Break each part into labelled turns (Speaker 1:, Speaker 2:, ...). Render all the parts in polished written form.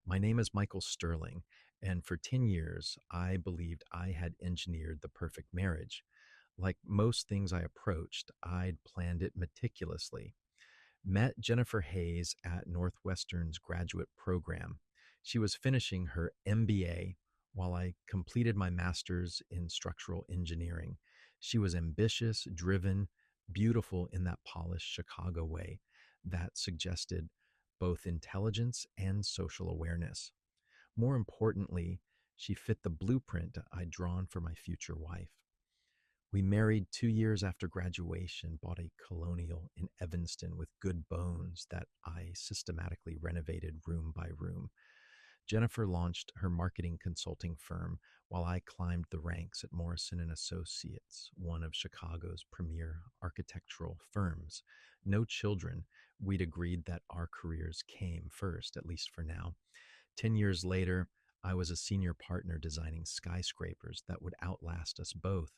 Speaker 1: My name is Michael Sterling, and for 10 years, I believed I had engineered the perfect marriage. Like most things I approached, I'd planned it meticulously. Met Jennifer Hayes at Northwestern's graduate program. She was finishing her MBA while I completed my master's in structural engineering. She was ambitious, driven, beautiful in that polished Chicago way that suggested both intelligence and social awareness. More importantly, she fit the blueprint I'd drawn for my future wife. We married 2 years after graduation, bought a colonial in Evanston with good bones that I systematically renovated room by room. Jennifer launched her marketing consulting firm while I climbed the ranks at Morrison and Associates, one of Chicago's premier architectural firms. No children. We'd agreed that our careers came first, at least for now. 10 years later, I was a senior partner designing skyscrapers that would outlast us both.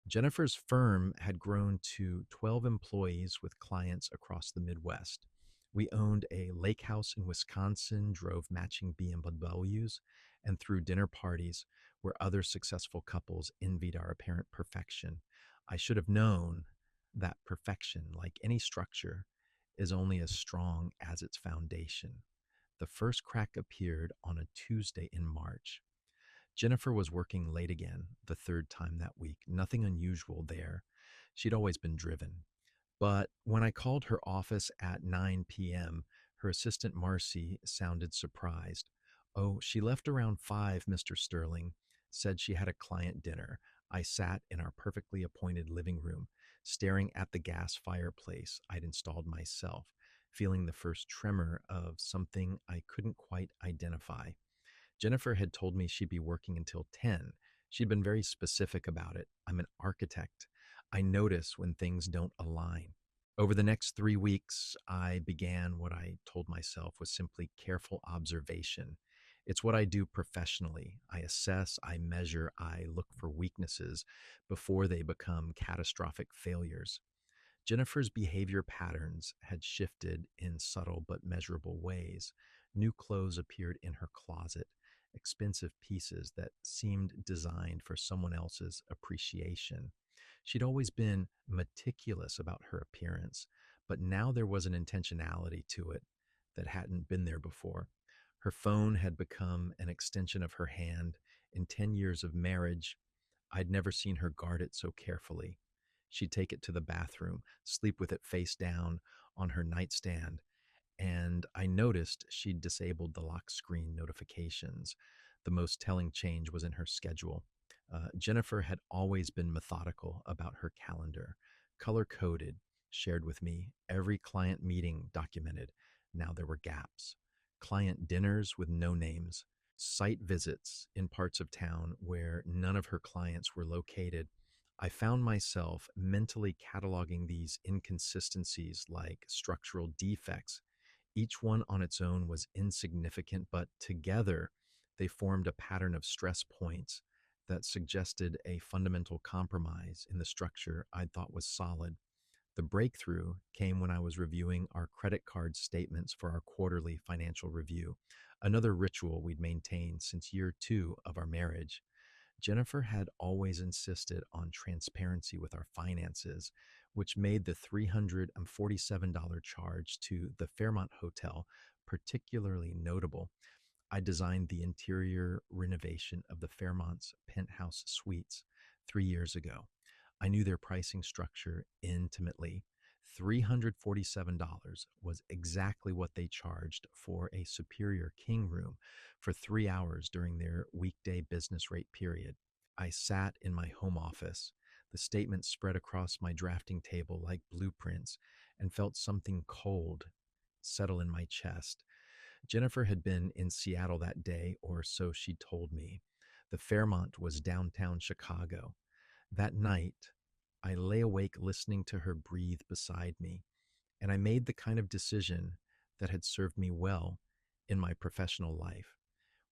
Speaker 1: Jennifer's firm had grown to 12 employees with clients across the Midwest. We owned a lake house in Wisconsin, drove matching BMWs, and threw dinner parties where other successful couples envied our apparent perfection. I should have known that perfection, like any structure, is only as strong as its foundation. The first crack appeared on a Tuesday in March. Jennifer was working late again, the third time that week. Nothing unusual there. She'd always been driven. But when I called her office at 9 p.m., her assistant Marcy sounded surprised. Oh, she left around 5, Mr. Sterling, said she had a client dinner. I sat in our perfectly appointed living room, staring at the gas fireplace I'd installed myself, feeling the first tremor of something I couldn't quite identify. Jennifer had told me she'd be working until 10. She'd been very specific about it. I'm an architect. I notice when things don't align. Over the next 3 weeks, I began what I told myself was simply careful observation. It's what I do professionally. I assess, I measure, I look for weaknesses before they become catastrophic failures. Jennifer's behavior patterns had shifted in subtle but measurable ways. New clothes appeared in her closet, expensive pieces that seemed designed for someone else's appreciation. She'd always been meticulous about her appearance, but now there was an intentionality to it that hadn't been there before. Her phone had become an extension of her hand. In 10 years of marriage, I'd never seen her guard it so carefully. She'd take it to the bathroom, sleep with it face down on her nightstand, and I noticed she'd disabled the lock screen notifications. The most telling change was in her schedule. Jennifer had always been methodical about her calendar, color coded, shared with me, every client meeting documented. Now there were gaps. Client dinners with no names, site visits in parts of town where none of her clients were located. I found myself mentally cataloging these inconsistencies like structural defects. Each one on its own was insignificant, but together they formed a pattern of stress points that suggested a fundamental compromise in the structure I thought was solid. The breakthrough came when I was reviewing our credit card statements for our quarterly financial review, another ritual we'd maintained since year 2 of our marriage. Jennifer had always insisted on transparency with our finances, which made the $347 charge to the Fairmont Hotel particularly notable. I designed the interior renovation of the Fairmont's penthouse suites 3 years ago. I knew their pricing structure intimately. $347 was exactly what they charged for a superior king room for 3 hours during their weekday business rate period. I sat in my home office, the statements spread across my drafting table like blueprints, and felt something cold settle in my chest. Jennifer had been in Seattle that day, or so she told me. The Fairmont was downtown Chicago. That night, I lay awake listening to her breathe beside me, and I made the kind of decision that had served me well in my professional life.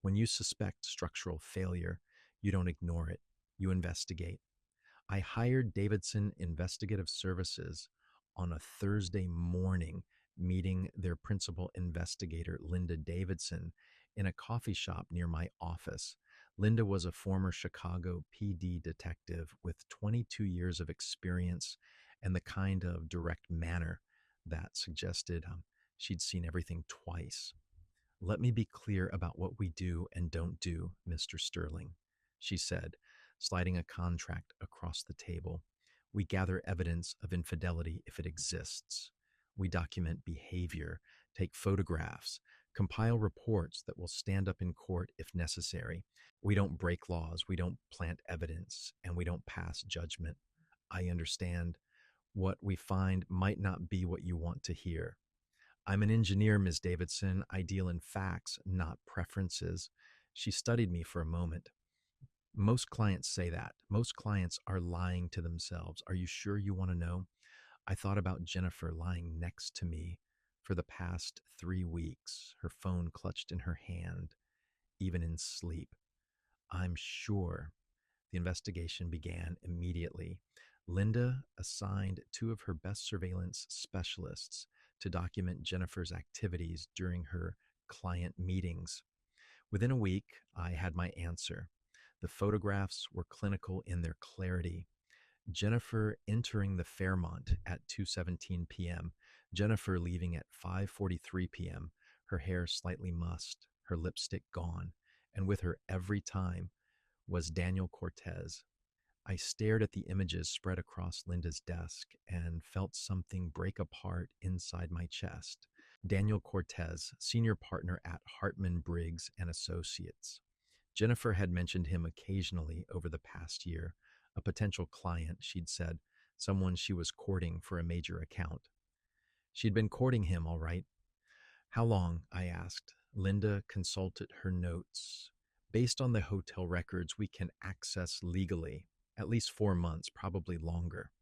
Speaker 1: When you suspect structural failure, you don't ignore it, you investigate. I hired Davidson Investigative Services on a Thursday morning, meeting their principal investigator, Linda Davidson, in a coffee shop near my office. Linda was a former Chicago PD detective with 22 years of experience and the kind of direct manner that suggested she'd seen everything twice. "Let me be clear about what we do and don't do, Mr. Sterling," she said, sliding a contract across the table. "We gather evidence of infidelity if it exists. We document behavior, take photographs, compile reports that will stand up in court if necessary. We don't break laws, we don't plant evidence, and we don't pass judgment. I understand what we find might not be what you want to hear. I'm an engineer, Ms. Davidson. I deal in facts, not preferences." She studied me for a moment. "Most clients say that. Most clients are lying to themselves. Are you sure you want to know?" I thought about Jennifer lying next to me for the past 3 weeks, her phone clutched in her hand, even in sleep. "I'm sure." The investigation began immediately. Linda assigned two of her best surveillance specialists to document Jennifer's activities during her client meetings. Within a week, I had my answer. The photographs were clinical in their clarity. Jennifer entering the Fairmont at 2:17 p.m., Jennifer leaving at 5:43 p.m., her hair slightly mussed, her lipstick gone, and with her every time was Daniel Cortez. I stared at the images spread across Linda's desk and felt something break apart inside my chest. Daniel Cortez, senior partner at Hartman Briggs and Associates. Jennifer had mentioned him occasionally over the past year. A potential client, she'd said, someone she was courting for a major account. She'd been courting him, all right. "How long?" I asked. Linda consulted her notes. "Based on the hotel records we can access legally, at least 4 months, probably longer."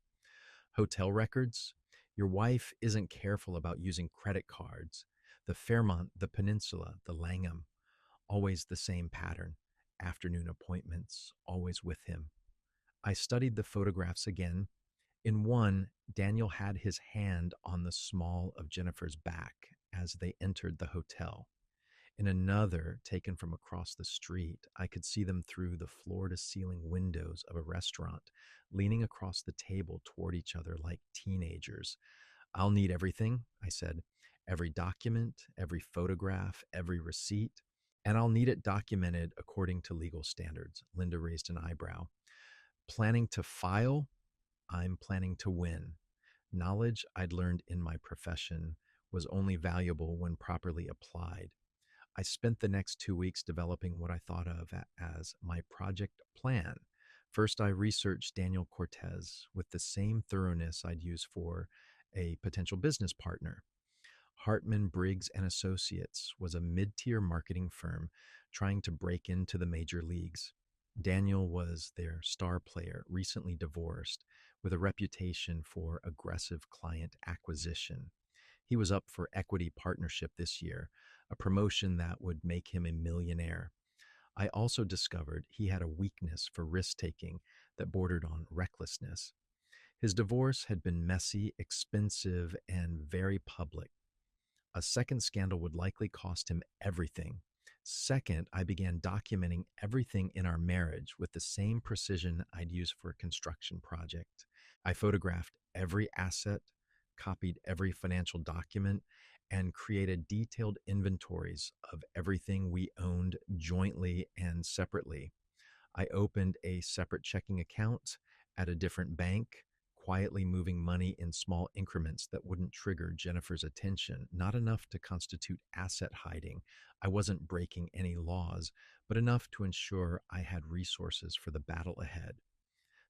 Speaker 1: "Hotel records? Your wife isn't careful about using credit cards. The Fairmont, the Peninsula, the Langham, always the same pattern. Afternoon appointments, always with him." I studied the photographs again. In one, Daniel had his hand on the small of Jennifer's back as they entered the hotel. In another, taken from across the street, I could see them through the floor-to-ceiling windows of a restaurant, leaning across the table toward each other like teenagers. "I'll need everything," I said. "Every document, every photograph, every receipt. And I'll need it documented according to legal standards." Linda raised an eyebrow. "Planning to file?" "I'm planning to win." Knowledge I'd learned in my profession was only valuable when properly applied. I spent the next 2 weeks developing what I thought of as my project plan. First, I researched Daniel Cortez with the same thoroughness I'd use for a potential business partner. Hartman Briggs and Associates was a mid-tier marketing firm trying to break into the major leagues. Daniel was their star player, recently divorced, with a reputation for aggressive client acquisition. He was up for equity partnership this year, a promotion that would make him a millionaire. I also discovered he had a weakness for risk taking that bordered on recklessness. His divorce had been messy, expensive, and very public. A second scandal would likely cost him everything. Second, I began documenting everything in our marriage with the same precision I'd use for a construction project. I photographed every asset, copied every financial document, and created detailed inventories of everything we owned jointly and separately. I opened a separate checking account at a different bank, quietly moving money in small increments that wouldn't trigger Jennifer's attention, not enough to constitute asset hiding. I wasn't breaking any laws, but enough to ensure I had resources for the battle ahead.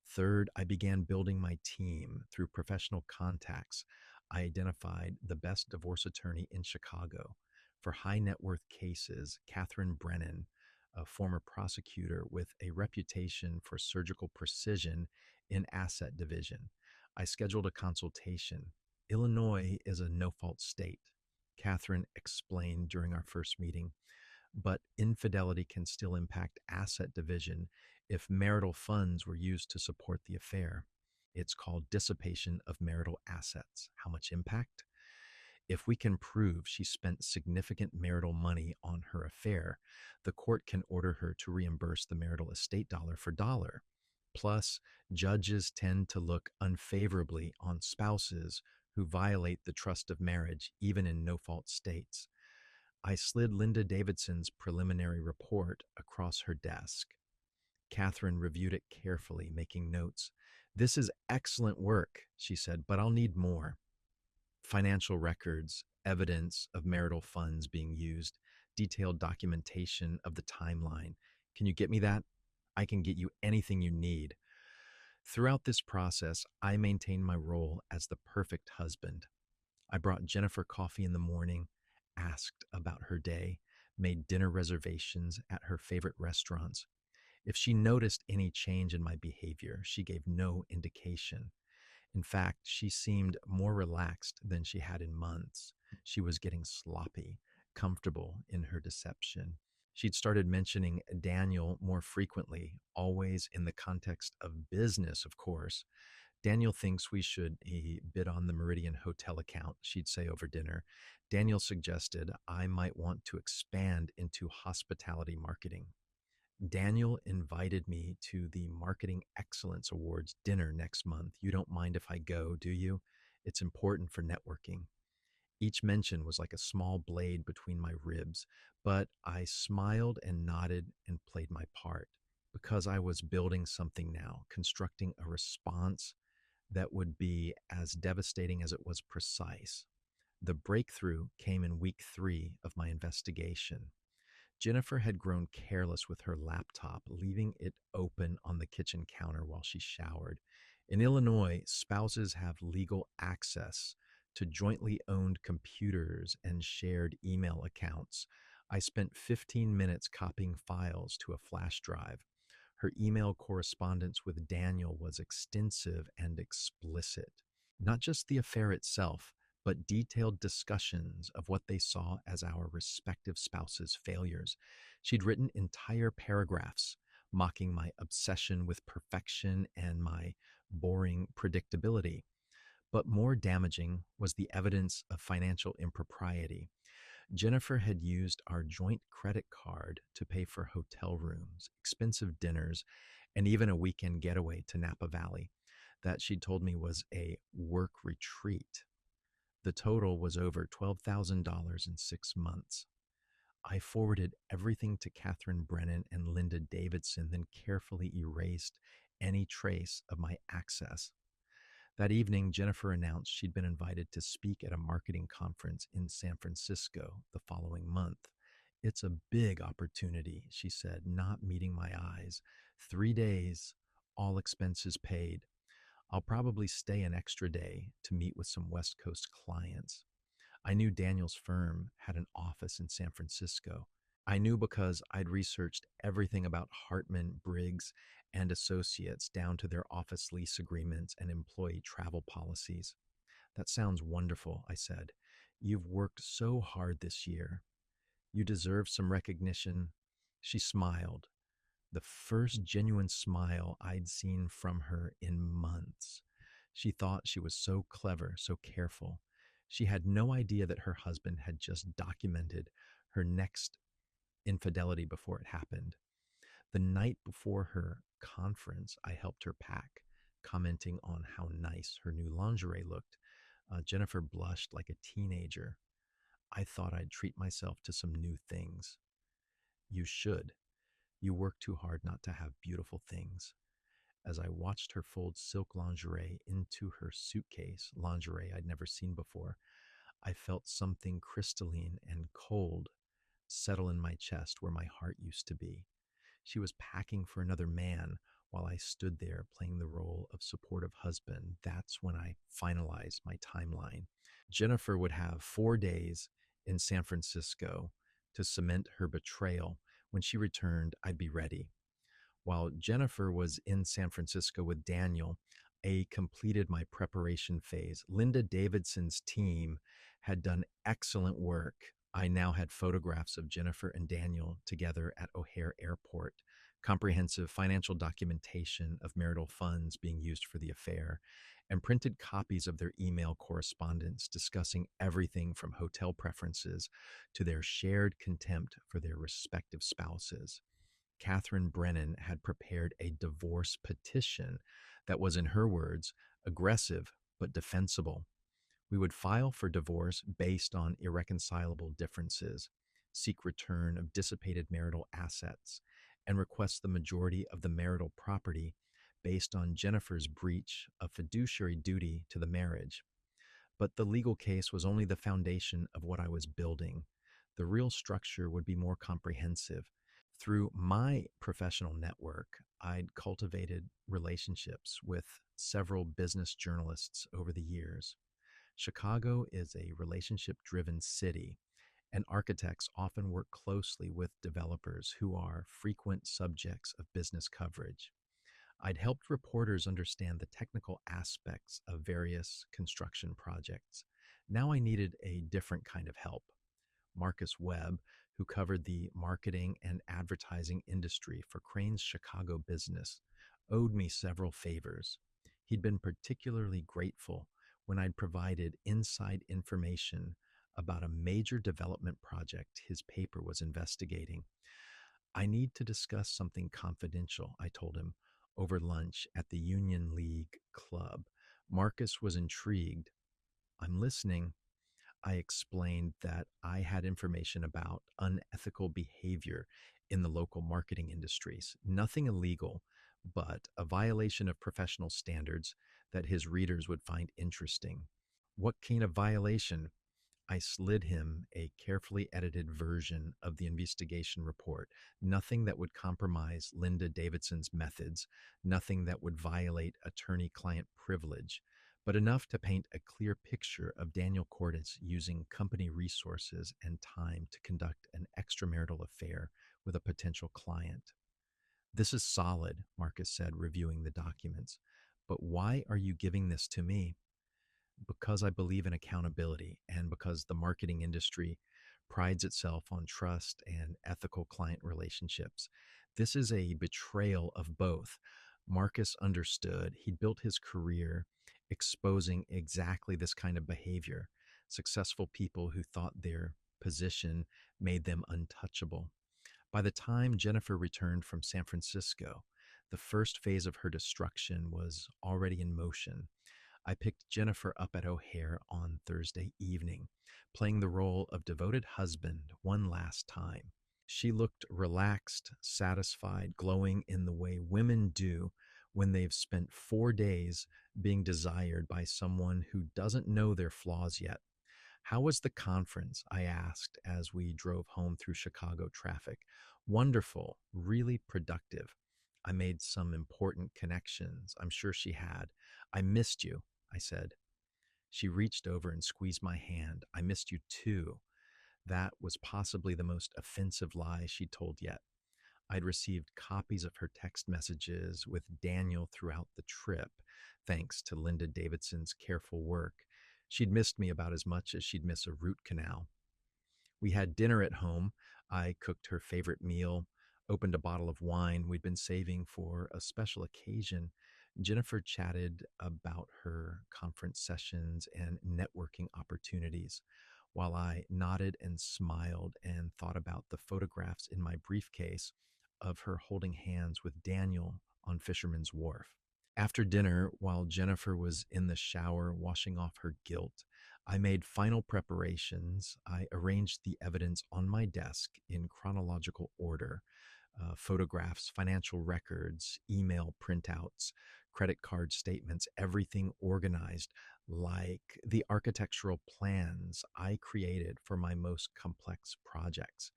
Speaker 1: Third, I began building my team through professional contacts. I identified the best divorce attorney in Chicago. For high net worth cases, Catherine Brennan, a former prosecutor with a reputation for surgical precision in asset division. I scheduled a consultation. "Illinois is a no fault state," Catherine explained during our first meeting, "but infidelity can still impact asset division if marital funds were used to support the affair. It's called dissipation of marital assets. How much impact? If we can prove she spent significant marital money on her affair, the court can order her to reimburse the marital estate dollar for dollar. Plus, judges tend to look unfavorably on spouses who violate the trust of marriage, even in no fault states. I slid Linda Davidson's preliminary report across her desk. Catherine reviewed it carefully, making notes. "This is excellent work," she said, "but I'll need more. Financial records, evidence of marital funds being used, detailed documentation of the timeline. Can you get me that? I can get you anything you need." Throughout this process, I maintained my role as the perfect husband. I brought Jennifer coffee in the morning, asked about her day, made dinner reservations at her favorite restaurants. If she noticed any change in my behavior, she gave no indication. In fact, she seemed more relaxed than she had in months. She was getting sloppy, comfortable in her deception. She'd started mentioning Daniel more frequently, always in the context of business, of course. "Daniel thinks we should," he bid on the Meridian Hotel account, she'd say over dinner. "Daniel suggested I might want to expand into hospitality marketing. Daniel invited me to the Marketing Excellence Awards dinner next month. You don't mind if I go, do you? It's important for networking." Each mention was like a small blade between my ribs, but I smiled and nodded and played my part because I was building something now, constructing a response that would be as devastating as it was precise. The breakthrough came in week 3 of my investigation. Jennifer had grown careless with her laptop, leaving it open on the kitchen counter while she showered. In Illinois, spouses have legal access to jointly owned computers and shared email accounts. I spent 15 minutes copying files to a flash drive. Her email correspondence with Daniel was extensive and explicit. Not just the affair itself, but detailed discussions of what they saw as our respective spouses' failures. She'd written entire paragraphs mocking my obsession with perfection and my boring predictability. But more damaging was the evidence of financial impropriety. Jennifer had used our joint credit card to pay for hotel rooms, expensive dinners, and even a weekend getaway to Napa Valley that she told me was a work retreat. The total was over $12,000 in 6 months. I forwarded everything to Catherine Brennan and Linda Davidson, then carefully erased any trace of my access. That evening, Jennifer announced she'd been invited to speak at a marketing conference in San Francisco the following month. "It's a big opportunity," she said, not meeting my eyes. "3 days, all expenses paid. I'll probably stay an extra day to meet with some West Coast clients." I knew Daniel's firm had an office in San Francisco. I knew because I'd researched everything about Hartman, Briggs, and Associates down to their office lease agreements and employee travel policies. "That sounds wonderful," I said. "You've worked so hard this year. You deserve some recognition." She smiled, the first genuine smile I'd seen from her in months. She thought she was so clever, so careful. She had no idea that her husband had just documented her next infidelity before it happened. The night before her conference, I helped her pack, commenting on how nice her new lingerie looked. Jennifer blushed like a teenager. I thought I'd treat myself to some new things. "You should. You work too hard not to have beautiful things." As I watched her fold silk lingerie into her suitcase, lingerie I'd never seen before, I felt something crystalline and cold settle in my chest where my heart used to be. She was packing for another man while I stood there playing the role of supportive husband. That's when I finalized my timeline. Jennifer would have 4 days in San Francisco to cement her betrayal. When she returned, I'd be ready. While Jennifer was in San Francisco with Daniel, I completed my preparation phase. Linda Davidson's team had done excellent work I now had photographs of Jennifer and Daniel together at O'Hare Airport, comprehensive financial documentation of marital funds being used for the affair, and printed copies of their email correspondence discussing everything from hotel preferences to their shared contempt for their respective spouses. Catherine Brennan had prepared a divorce petition that was, in her words, aggressive but defensible. We would file for divorce based on irreconcilable differences, seek return of dissipated marital assets, and request the majority of the marital property based on Jennifer's breach of fiduciary duty to the marriage. But the legal case was only the foundation of what I was building. The real structure would be more comprehensive. Through my professional network, I'd cultivated relationships with several business journalists over the years. Chicago is a relationship driven city, and architects often work closely with developers who are frequent subjects of business coverage. I'd helped reporters understand the technical aspects of various construction projects. Now I needed a different kind of help. Marcus Webb, who covered the marketing and advertising industry for Crane's Chicago business, owed me several favors. He'd been particularly grateful when I'd provided inside information about a major development project his paper was investigating. I need to discuss something confidential, I told him over lunch at the Union League Club. Marcus was intrigued. I'm listening. I explained that I had information about unethical behavior in the local marketing industries. Nothing illegal, but a violation of professional standards that his readers would find interesting. What kind of violation? I slid him a carefully edited version of the investigation report. Nothing that would compromise Linda Davidson's methods, nothing that would violate attorney client privilege, but enough to paint a clear picture of Daniel Cordes using company resources and time to conduct an extramarital affair with a potential client. This is solid, Marcus said, reviewing the documents. But why are you giving this to me? Because I believe in accountability and because the marketing industry prides itself on trust and ethical client relationships. This is a betrayal of both. Marcus understood. He'd built his career exposing exactly this kind of behavior. Successful people who thought their position made them untouchable. By the time Jennifer returned from San Francisco, the first phase of her destruction was already in motion. I picked Jennifer up at O'Hare on Thursday evening, playing the role of devoted husband one last time. She looked relaxed, satisfied, glowing in the way women do when they've spent 4 days being desired by someone who doesn't know their flaws yet. How was the conference? I asked as we drove home through Chicago traffic. Wonderful, really productive. I made some important connections. I'm sure she had. I missed you, I said. She reached over and squeezed my hand. I missed you too. That was possibly the most offensive lie she'd told yet. I'd received copies of her text messages with Daniel throughout the trip, thanks to Linda Davidson's careful work. She'd missed me about as much as she'd miss a root canal. We had dinner at home. I cooked her favorite meal, opened a bottle of wine we'd been saving for a special occasion. Jennifer chatted about her conference sessions and networking opportunities, while I nodded and smiled and thought about the photographs in my briefcase of her holding hands with Daniel on Fisherman's Wharf. After dinner, while Jennifer was in the shower washing off her guilt, I made final preparations. I arranged the evidence on my desk in chronological order: photographs, financial records, email printouts, credit card statements, everything organized like the architectural plans I created for my most complex projects.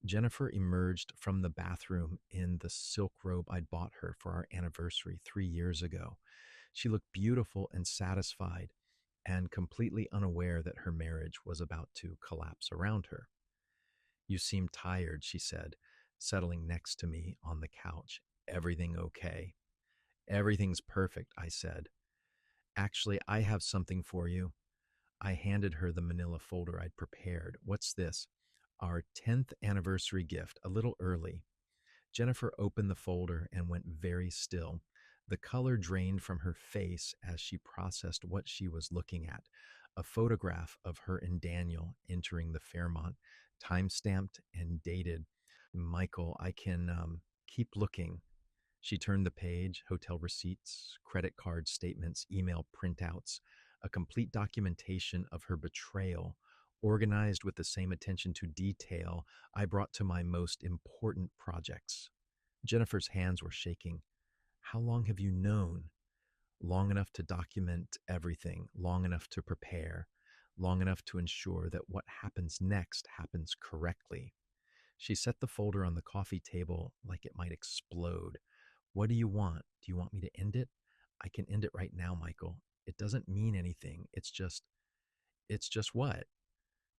Speaker 1: Jennifer emerged from the bathroom in the silk robe I'd bought her for our anniversary 3 years ago. She looked beautiful and satisfied, and completely unaware that her marriage was about to collapse around her. You seem tired, she said, settling next to me on the couch. Everything okay? Everything's perfect, I said. Actually, I have something for you. I handed her the manila folder I'd prepared. What's this? Our 10th anniversary gift, a little early. Jennifer opened the folder and went very still. The color drained from her face as she processed what she was looking at. A photograph of her and Daniel entering the Fairmont, time stamped and dated. Michael, I can keep looking. She turned the page, hotel receipts, credit card statements, email printouts, a complete documentation of her betrayal, organized with the same attention to detail I brought to my most important projects. Jennifer's hands were shaking. How long have you known? Long enough to document everything, long enough to prepare, long enough to ensure that what happens next happens correctly. She set the folder on the coffee table like it might explode. What do you want? Do you want me to end it? I can end it right now, Michael. It doesn't mean anything. It's just what?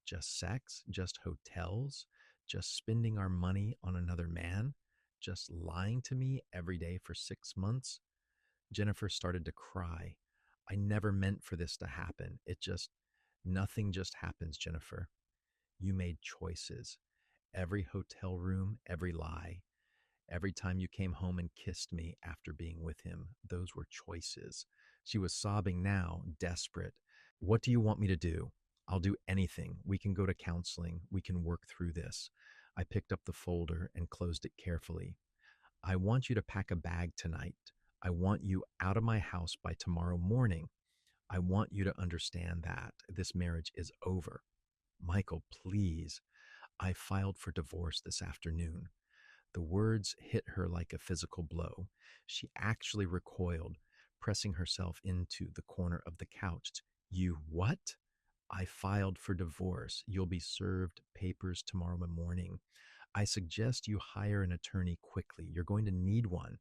Speaker 1: Just sex? Just hotels? Just spending our money on another man? Just lying to me every day for 6 months? Jennifer started to cry. I never meant for this to happen. Nothing just happens, Jennifer. You made choices. Every hotel room, every lie, every time you came home and kissed me after being with him, those were choices. She was sobbing now, desperate. What do you want me to do? I'll do anything. We can go to counseling. We can work through this. I picked up the folder and closed it carefully. I want you to pack a bag tonight. I want you out of my house by tomorrow morning. I want you to understand that this marriage is over. Michael, please. I filed for divorce this afternoon. The words hit her like a physical blow. She actually recoiled, pressing herself into the corner of the couch. You what? I filed for divorce. You'll be served papers tomorrow morning. I suggest you hire an attorney quickly. You're going to need one.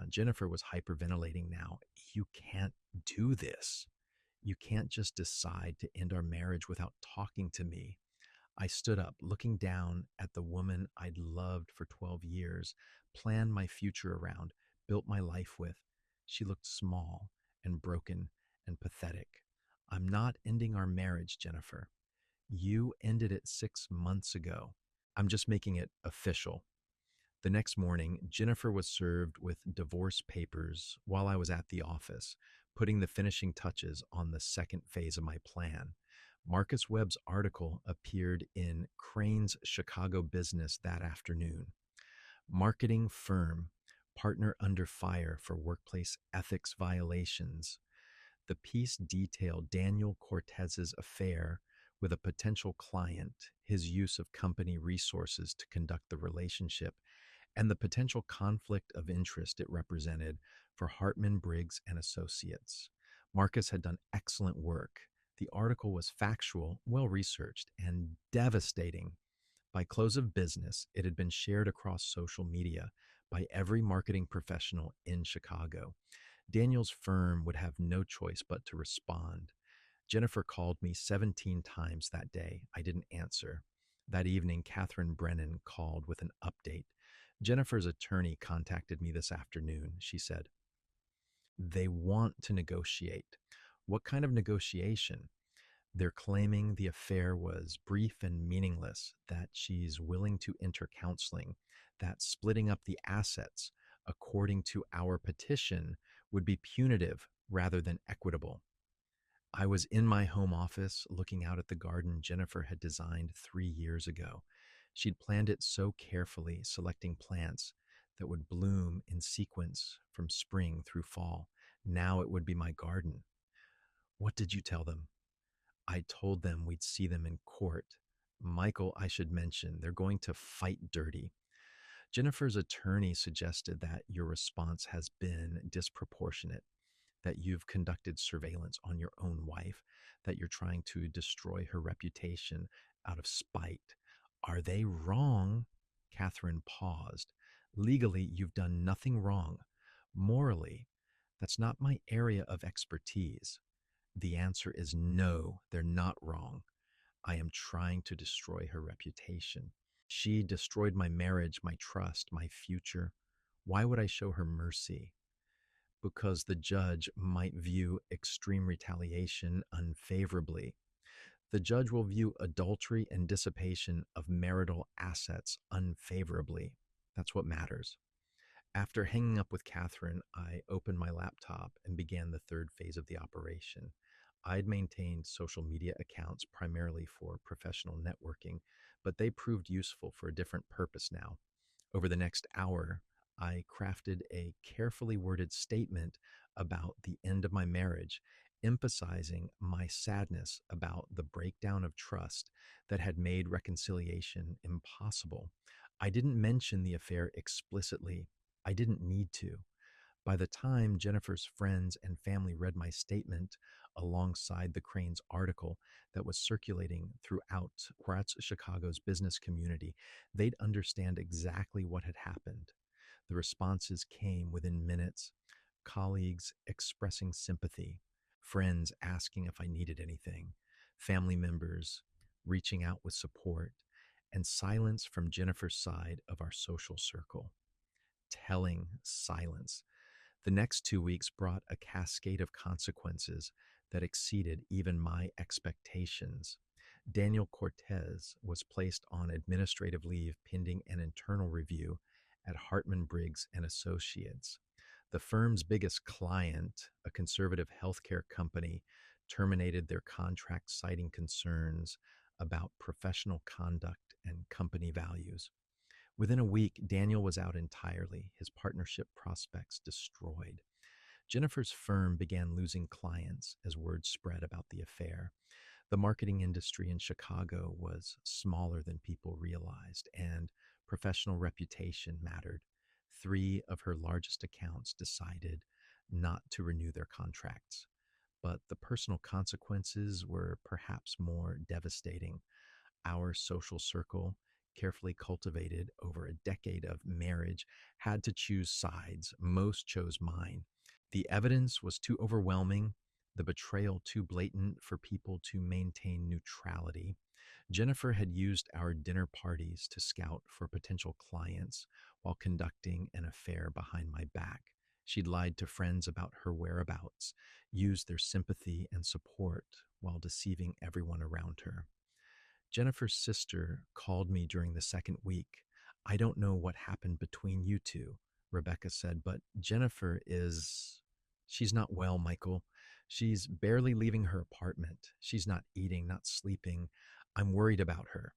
Speaker 1: Jennifer was hyperventilating now. You can't do this. You can't just decide to end our marriage without talking to me. I stood up, looking down at the woman I'd loved for 12 years, planned my future around, built my life with. She looked small and broken and pathetic. I'm not ending our marriage, Jennifer. You ended it 6 months ago. I'm just making it official. The next morning, Jennifer was served with divorce papers while I was at the office, putting the finishing touches on the second phase of my plan. Marcus Webb's article appeared in Crane's Chicago Business that afternoon. Marketing firm, partner under fire for workplace ethics violations. The piece detailed Daniel Cortez's affair with a potential client, his use of company resources to conduct the relationship, and the potential conflict of interest it represented for Hartman Briggs and Associates. Marcus had done excellent work. The article was factual, well researched, and devastating. By close of business, it had been shared across social media by every marketing professional in Chicago. Daniel's firm would have no choice but to respond. Jennifer called me 17 times that day. I didn't answer. That evening, Catherine Brennan called with an update. Jennifer's attorney contacted me this afternoon, she said. They want to negotiate. What kind of negotiation? They're claiming the affair was brief and meaningless, that she's willing to enter counseling, that splitting up the assets, according to our petition, would be punitive rather than equitable. I was in my home office looking out at the garden Jennifer had designed 3 years ago. She'd planned it so carefully, selecting plants that would bloom in sequence from spring through fall. Now it would be my garden. What did you tell them? I told them we'd see them in court. Michael, I should mention, they're going to fight dirty. Jennifer's attorney suggested that your response has been disproportionate, that you've conducted surveillance on your own wife, that you're trying to destroy her reputation out of spite. Are they wrong? Catherine paused. Legally, you've done nothing wrong. Morally, that's not my area of expertise. The answer is no, they're not wrong. I am trying to destroy her reputation. She destroyed my marriage, my trust, my future. Why would I show her mercy? Because the judge might view extreme retaliation unfavorably. The judge will view adultery and dissipation of marital assets unfavorably. That's what matters. After hanging up with Catherine, I opened my laptop and began the third phase of the operation. I'd maintained social media accounts primarily for professional networking, but they proved useful for a different purpose now. Over the next hour, I crafted a carefully worded statement about the end of my marriage, emphasizing my sadness about the breakdown of trust that had made reconciliation impossible. I didn't mention the affair explicitly. I didn't need to. By the time Jennifer's friends and family read my statement alongside the Crane's article that was circulating throughout Chicago's business community, they'd understand exactly what had happened. The responses came within minutes, colleagues expressing sympathy, friends asking if I needed anything, family members reaching out with support, and silence from Jennifer's side of our social circle. Telling silence. The next 2 weeks brought a cascade of consequences that exceeded even my expectations. Daniel Cortez was placed on administrative leave pending an internal review at Hartman Briggs and Associates. The firm's biggest client, a conservative healthcare company, terminated their contract citing concerns about professional conduct and company values. Within a week, Daniel was out entirely, his partnership prospects destroyed. Jennifer's firm began losing clients as word spread about the affair. The marketing industry in Chicago was smaller than people realized, and professional reputation mattered. Three of her largest accounts decided not to renew their contracts. But the personal consequences were perhaps more devastating. Our social circle, carefully cultivated over a decade of marriage, had to choose sides. Most chose mine. The evidence was too overwhelming, the betrayal too blatant for people to maintain neutrality. Jennifer had used our dinner parties to scout for potential clients while conducting an affair behind my back. She'd lied to friends about her whereabouts, used their sympathy and support while deceiving everyone around her. Jennifer's sister called me during the second week. I don't know what happened between you two, Rebecca said, but she's not well, Michael. She's barely leaving her apartment. She's not eating, not sleeping. I'm worried about her.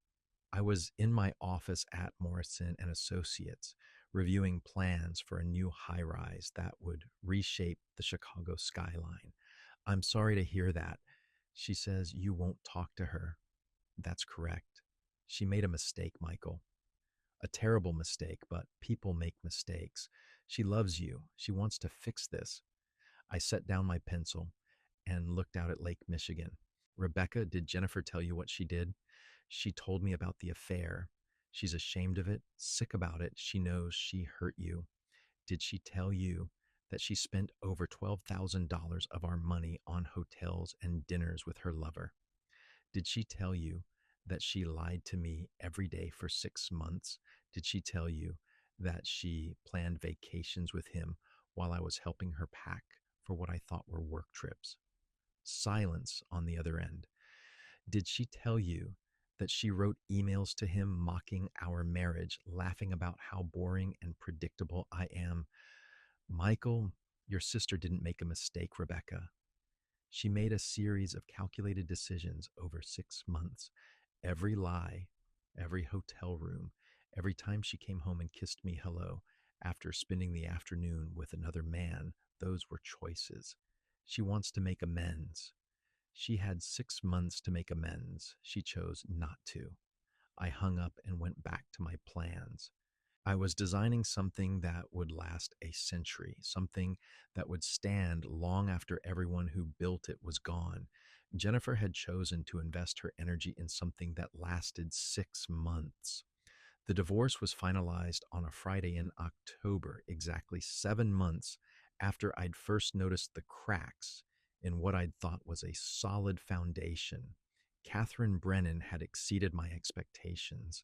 Speaker 1: I was in my office at Morrison and Associates reviewing plans for a new high rise that would reshape the Chicago skyline. I'm sorry to hear that. She says you won't talk to her. That's correct. She made a mistake, Michael. A terrible mistake, but people make mistakes. She loves you. She wants to fix this. I set down my pencil and looked out at Lake Michigan. Rebecca, did Jennifer tell you what she did? She told me about the affair. She's ashamed of it, sick about it. She knows she hurt you. Did she tell you that she spent over $12,000 of our money on hotels and dinners with her lover? Did she tell you that she lied to me every day for 6 months? Did she tell you that she planned vacations with him while I was helping her pack for what I thought were work trips? Silence on the other end. Did she tell you that she wrote emails to him mocking our marriage, laughing about how boring and predictable I am? Michael, your sister didn't make a mistake, Rebecca. She made a series of calculated decisions over 6 months. Every lie, every hotel room, every time she came home and kissed me hello after spending the afternoon with another man, those were choices. She wants to make amends. She had 6 months to make amends. She chose not to. I hung up and went back to my plans. I was designing something that would last a century, something that would stand long after everyone who built it was gone. Jennifer had chosen to invest her energy in something that lasted 6 months. The divorce was finalized on a Friday in October, exactly 7 months after I'd first noticed the cracks in what I'd thought was a solid foundation. Catherine Brennan had exceeded my expectations.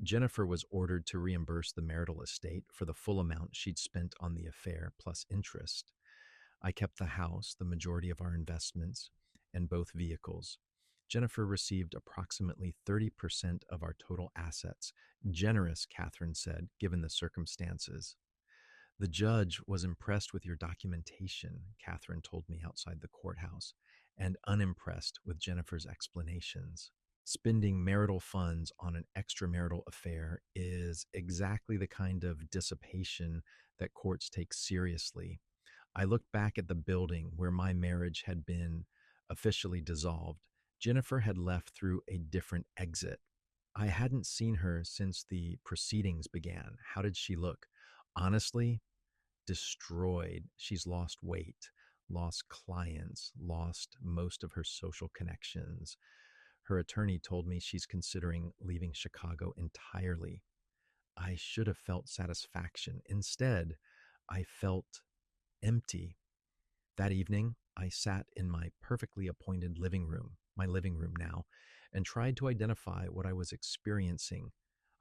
Speaker 1: Jennifer was ordered to reimburse the marital estate for the full amount she'd spent on the affair plus interest. I kept the house, the majority of our investments, and both vehicles. Jennifer received approximately 30% of our total assets. Generous, Catherine said, given the circumstances. The judge was impressed with your documentation, Catherine told me outside the courthouse, and unimpressed with Jennifer's explanations. Spending marital funds on an extramarital affair is exactly the kind of dissipation that courts take seriously. I looked back at the building where my marriage had been officially dissolved. Jennifer had left through a different exit. I hadn't seen her since the proceedings began. How did she look? Honestly, destroyed. She's lost weight, lost clients, lost most of her social connections. Her attorney told me she's considering leaving Chicago entirely. I should have felt satisfaction. Instead, I felt empty. That evening, I sat in my perfectly appointed living room, my living room now, and tried to identify what I was experiencing.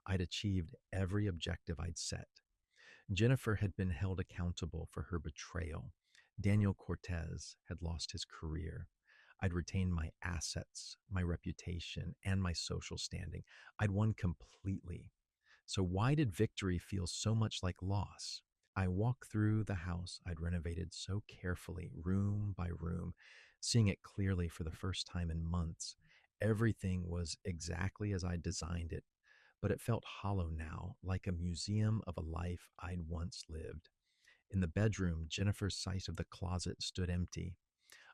Speaker 1: I'd achieved every objective I'd set. Jennifer had been held accountable for her betrayal. Daniel Cortez had lost his career. I'd retained my assets, my reputation, and my social standing. I'd won completely. So, why did victory feel so much like loss? I walked through the house I'd renovated so carefully, room by room, seeing it clearly for the first time in months. Everything was exactly as I designed it, but it felt hollow now, like a museum of a life I'd once lived. In the bedroom, Jennifer's side of the closet stood empty.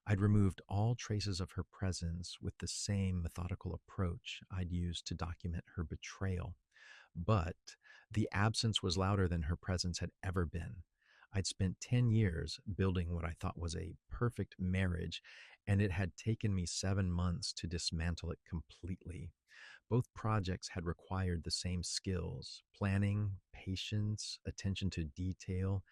Speaker 1: I'd removed all traces of her presence with the same methodical approach I'd used to document her betrayal. But the absence was louder than her presence had ever been. I'd spent 10 years building what I thought was a perfect marriage, and it had taken me 7 months to dismantle it completely. Both projects had required the same skills: planning, patience, attention to detail,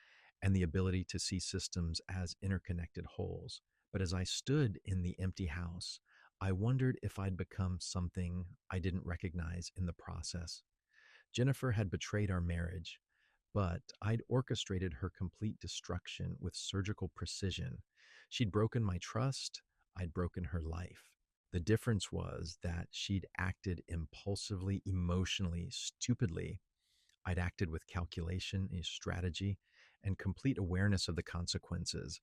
Speaker 1: and the ability to see systems as interconnected wholes. But as I stood in the empty house, I wondered if I'd become something I didn't recognize in the process. Jennifer had betrayed our marriage, but I'd orchestrated her complete destruction with surgical precision. She'd broken my trust, I'd broken her life. The difference was that she'd acted impulsively, emotionally, stupidly. I'd acted with calculation, a strategy, and complete awareness of the consequences.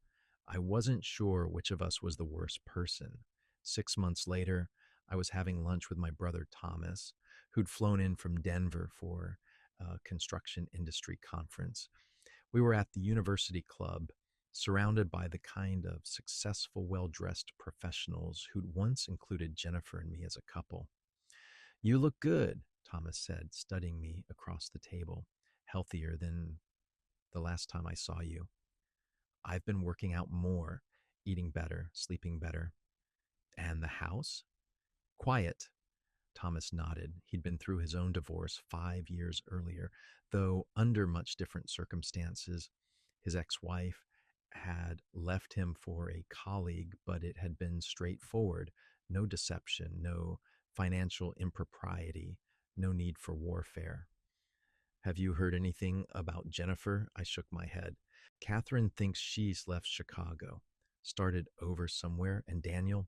Speaker 1: I wasn't sure which of us was the worst person. 6 months later, I was having lunch with my brother Thomas, who'd flown in from Denver for a construction industry conference. We were at the university club, surrounded by the kind of successful, well dressed professionals who'd once included Jennifer and me as a couple. "You look good," Thomas said, studying me across the table. "Healthier than the last time I saw you. I've been working out more, eating better, sleeping better. And the house? Quiet." Thomas nodded. He'd been through his own divorce 5 years earlier, though under much different circumstances. His ex wife had left him for a colleague, but it had been straightforward: no deception, no financial impropriety, no need for warfare. "Have you heard anything about Jennifer?" I shook my head. "Catherine thinks she's left Chicago, started over somewhere, and Daniel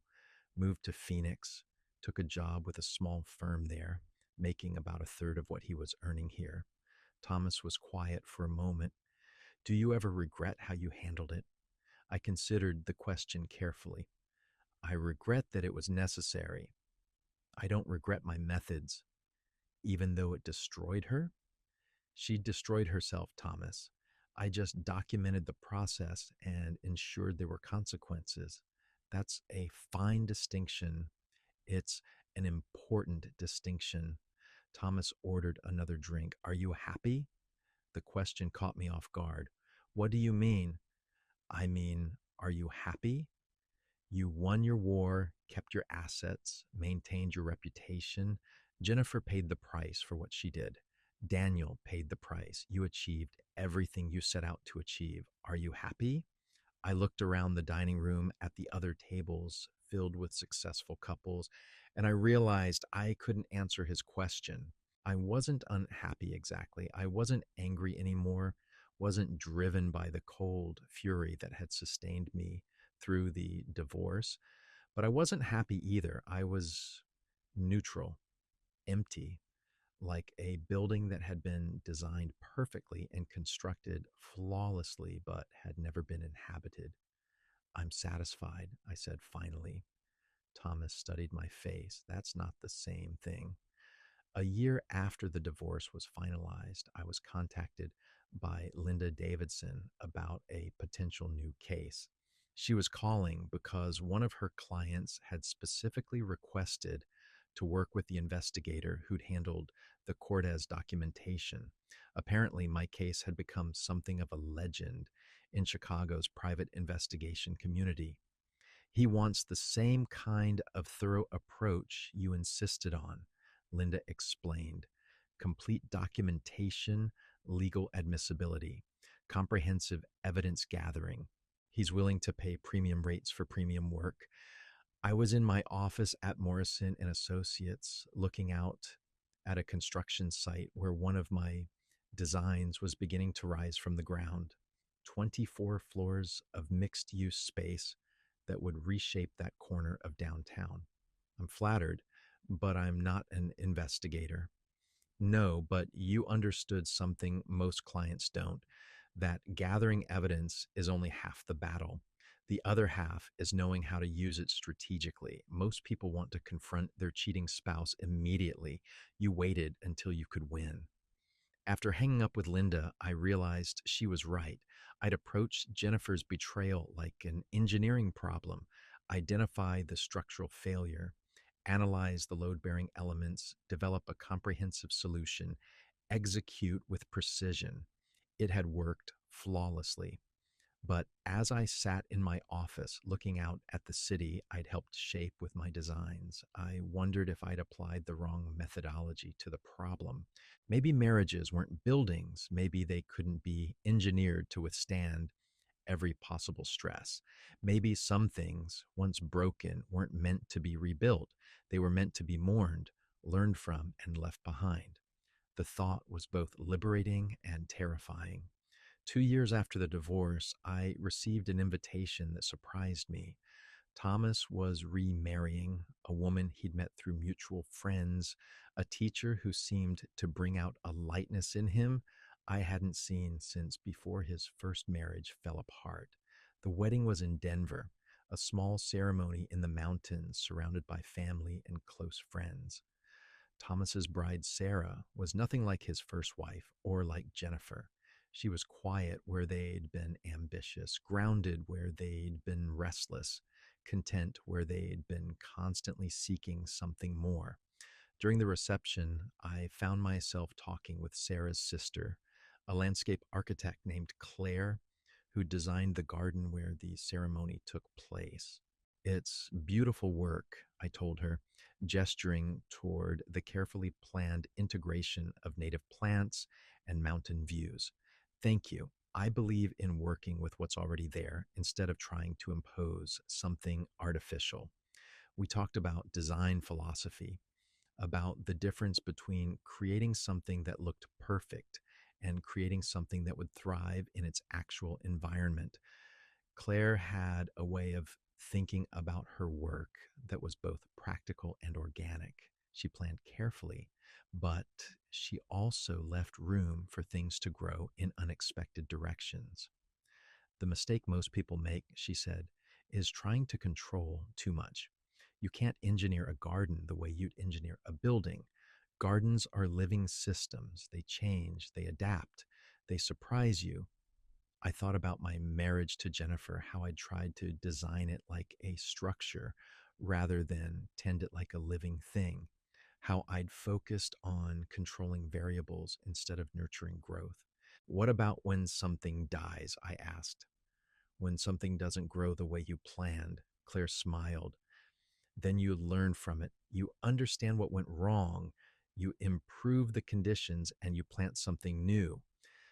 Speaker 1: moved to Phoenix, took a job with a small firm there, making about a third of what he was earning here." Thomas was quiet for a moment. "Do you ever regret how you handled it?" I considered the question carefully. "I regret that it was necessary. I don't regret my methods, even though it destroyed her." "She destroyed herself, Thomas. I just documented the process and ensured there were consequences. That's a fine distinction. It's an important distinction." Thomas ordered another drink. "Are you happy?" The question caught me off guard. "What do you mean?" "I mean, are you happy? You won your war, kept your assets, maintained your reputation. Jennifer paid the price for what she did. Daniel paid the price. You achieved everything you set out to achieve. Are you happy?" I looked around the dining room at the other tables filled with successful couples, and I realized I couldn't answer his question. I wasn't unhappy exactly. I wasn't angry anymore, wasn't driven by the cold fury that had sustained me through the divorce, But I wasn't happy either. I was neutral, empty, like a building that had been designed perfectly and constructed flawlessly but had never been inhabited. I'm satisfied, I said finally. Thomas studied my face. That's not the same thing. A year after the divorce was finalized, I was contacted by Linda Davidson about a potential new case. She was calling because one of her clients had specifically requested to work with the investigator who'd handled the Cortez documentation. Apparently, my case had become something of a legend in Chicago's private investigation community. He wants the same kind of thorough approach you insisted on, Linda explained. Complete documentation, legal admissibility, comprehensive evidence gathering. He's willing to pay premium rates for premium work. I was in my office at Morrison and Associates looking out at a construction site where one of my designs was beginning to rise from the ground. 24 floors of mixed use space that would reshape that corner of downtown. I'm flattered, but I'm not an investigator. No, but you understood something most clients don't, that gathering evidence is only half the battle. The other half is knowing how to use it strategically. Most people want to confront their cheating spouse immediately. You waited until you could win. After hanging up with Linda, I realized she was right. I'd approached Jennifer's betrayal like an engineering problem, identify the structural failure, analyze the load bearing elements, develop a comprehensive solution, execute with precision. It had worked flawlessly. But as I sat in my office looking out at the city I'd helped shape with my designs, I wondered if I'd applied the wrong methodology to the problem. Maybe marriages weren't buildings, maybe they couldn't be engineered to withstand every possible stress. Maybe some things, once broken, weren't meant to be rebuilt, they were meant to be mourned, learned from, and left behind. The thought was both liberating and terrifying. 2 years after the divorce, I received an invitation that surprised me. Thomas was remarrying a woman he'd met through mutual friends, a teacher who seemed to bring out a lightness in him I hadn't seen since before his first marriage fell apart. The wedding was in Denver, a small ceremony in the mountains surrounded by family and close friends. Thomas's bride Sarah was nothing like his first wife or like Jennifer. She was quiet where they'd been ambitious, grounded where they'd been restless, content where they'd been constantly seeking something more. During the reception, I found myself talking with Sarah's sister, a landscape architect named Claire, who designed the garden where the ceremony took place. It's beautiful work, I told her, gesturing toward the carefully planned integration of native plants and mountain views. Thank you. I believe in working with what's already there instead of trying to impose something artificial. We talked about design philosophy, about the difference between creating something that looked perfect and creating something that would thrive in its actual environment. Claire had a way of thinking about her work that was both practical and organic. She planned carefully, but she also left room for things to grow in unexpected directions. The mistake most people make, she said, is trying to control too much. You can't engineer a garden the way you'd engineer a building. Gardens are living systems. They change, they adapt, they surprise you. I thought about my marriage to Jennifer, how I tried to design it like a structure rather than tend it like a living thing, how I'd focused on controlling variables instead of nurturing growth. What about when something dies? I asked. When something doesn't grow the way you planned, Claire smiled. Then you learn from it. You understand what went wrong. You improve the conditions and you plant something new.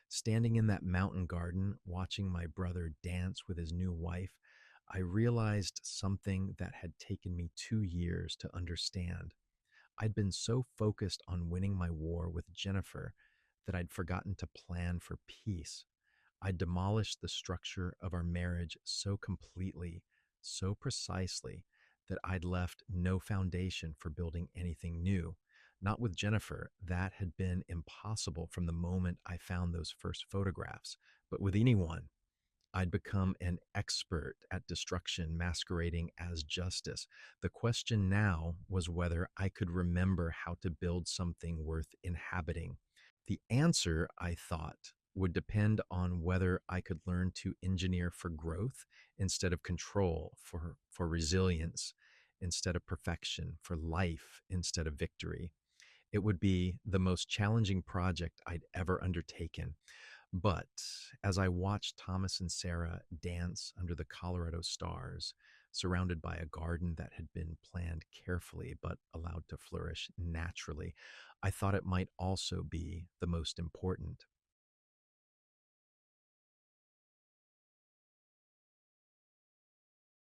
Speaker 1: Standing in that mountain garden, watching my brother dance with his new wife, I realized something that had taken me 2 years to understand. I'd been so focused on winning my war with Jennifer that I'd forgotten to plan for peace. I demolished the structure of our marriage so completely, so precisely, that I'd left no foundation for building anything new. Not with Jennifer. That had been impossible from the moment I found those first photographs. But with anyone, I'd become an expert at destruction masquerading as justice. The question now was whether I could remember how to build something worth inhabiting. The answer, I thought, would depend on whether I could learn to engineer for growth instead of control, for resilience instead of perfection, for life instead of victory. It would be the most challenging project I'd ever undertaken, but as I watched Thomas and Sarah dance under the Colorado stars, surrounded by a garden that had been planned carefully but allowed to flourish naturally, I thought it might also be the most important.